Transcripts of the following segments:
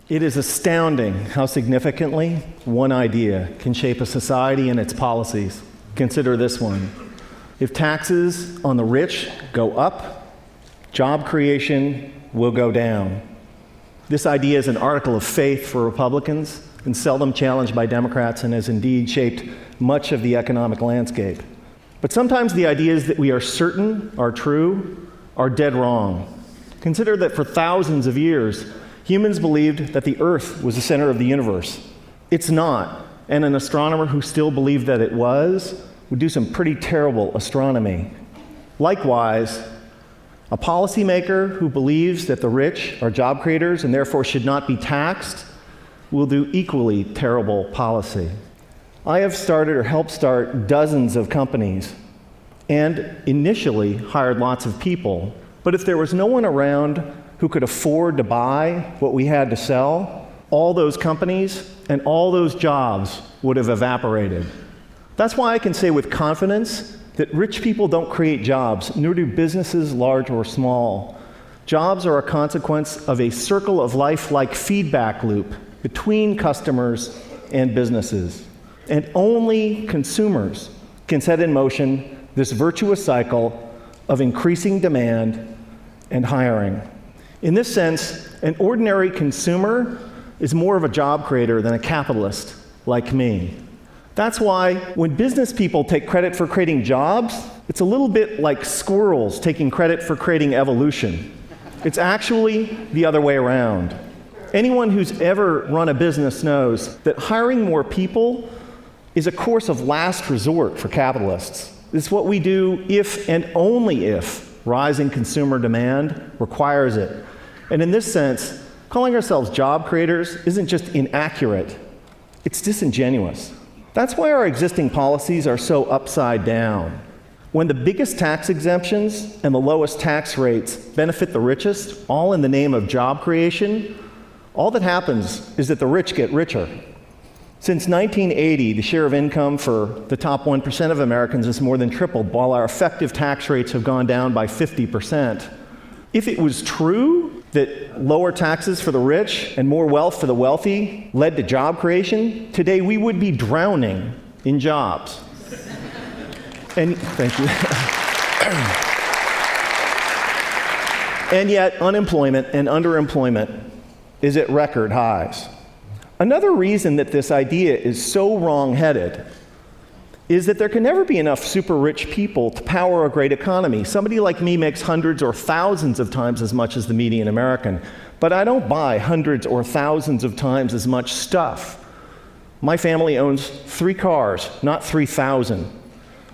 It is astounding how significantly one idea can shape a society and its policies. Consider this one. If taxes on the rich go up, job creation will go down. This idea is an article of faith for Republicans and seldom challenged by Democrats, and has indeed shaped much of the economic landscape. But sometimes the ideas that we are certain are true are dead wrong. Consider that for thousands of years, humans believed that the Earth was the center of the universe. It's not, and an astronomer who still believed that it was would do some pretty terrible astronomy. Likewise, a policymaker who believes that the rich are job creators and therefore should not be taxed will do equally terrible policy. I have started or helped start dozens of companies and initially hired lots of people. But if there was no one around who could afford to buy what we had to sell, all those companies and all those jobs would have evaporated. That's why I can say with confidence that rich people don't create jobs, nor do businesses large or small. Jobs are a consequence of a circle of life-like feedback loop between customers and businesses. And only consumers can set in motion this virtuous cycle of increasing demand and hiring. In this sense, an ordinary consumer is more of a job creator than a capitalist like me. That's why when business people take credit for creating jobs, it's a little bit like squirrels taking credit for creating evolution. It's actually the other way around. Anyone who's ever run a business knows that hiring more people is a course of last resort for capitalists. It's what we do if and only if rising consumer demand requires it. And in this sense, calling ourselves job creators isn't just inaccurate, it's disingenuous. That's why our existing policies are so upside down. When the biggest tax exemptions and the lowest tax rates benefit the richest, all in the name of job creation, all that happens is that the rich get richer. Since 1980, the share of income for the top 1% of Americans has more than tripled, while our effective tax rates have gone down by 50%. If it was true that lower taxes for the rich and more wealth for the wealthy led to job creation, today we would be drowning in jobs. And thank you. And yet, unemployment and underemployment is at record highs. Another reason that this idea is so wrong-headed is that there can never be enough super rich people to power a great economy. Somebody like me makes hundreds or thousands of times as much as the median American, but I don't buy hundreds or thousands of times as much stuff. My family owns 3 cars, not 3,000.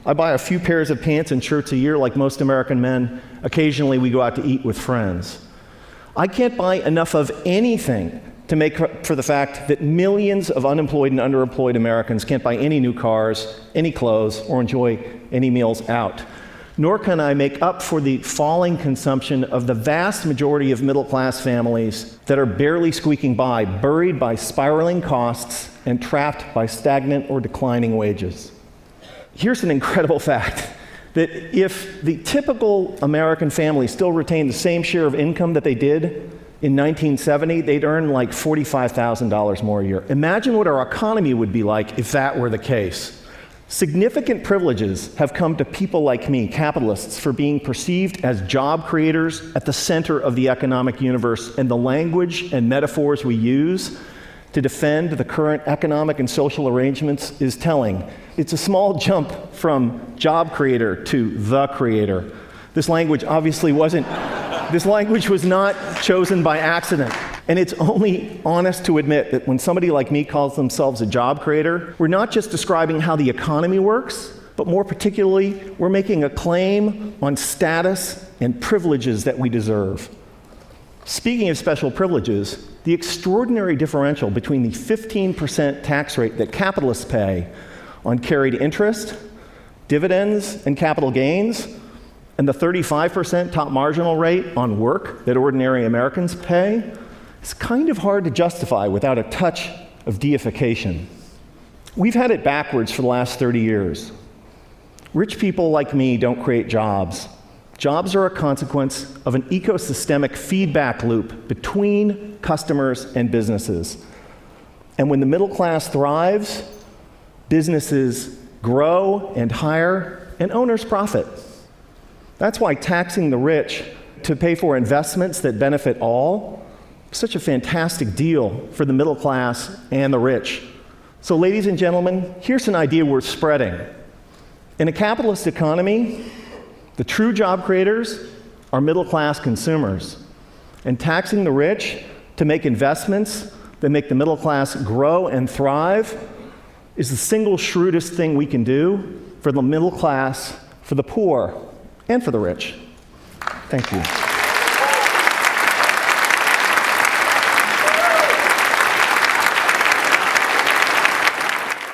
I buy a few pairs of pants and shirts a year like most American men. Occasionally we go out to eat with friends. I can't buy enough of anything to make up for the fact that millions of unemployed and underemployed Americans can't buy any new cars, any clothes, or enjoy any meals out. Nor can I make up for the falling consumption of the vast majority of middle-class families that are barely squeaking by, buried by spiraling costs and trapped by stagnant or declining wages. Here's an incredible fact, that if the typical American family still retained the same share of income that they did in 1970, they'd earn like $45,000 more a year. Imagine what our economy would be like if that were the case. Significant privileges have come to people like me, capitalists, for being perceived as job creators at the center of the economic universe, and the language and metaphors we use to defend the current economic and social arrangements is telling. It's a small jump from job creator to the creator. This language was not chosen by accident. And it's only honest to admit that when somebody like me calls themselves a job creator, we're not just describing how the economy works, but more particularly, we're making a claim on status and privileges that we deserve. Speaking of special privileges, the extraordinary differential between the 15% tax rate that capitalists pay on carried interest, dividends, and capital gains, and the 35% top marginal rate on work that ordinary Americans pay, is kind of hard to justify without a touch of deification. We've had it backwards for the last 30 years. Rich people like me don't create jobs. Jobs are a consequence of an ecosystemic feedback loop between customers and businesses. And when the middle class thrives, businesses grow and hire, and owners profit. That's why taxing the rich to pay for investments that benefit all is such a fantastic deal for the middle class and the rich. So, ladies and gentlemen, here's an idea worth spreading. In a capitalist economy, the true job creators are middle-class consumers. And taxing the rich to make investments that make the middle class grow and thrive is the single shrewdest thing we can do for the middle class, for the poor, and for the rich. Thank you.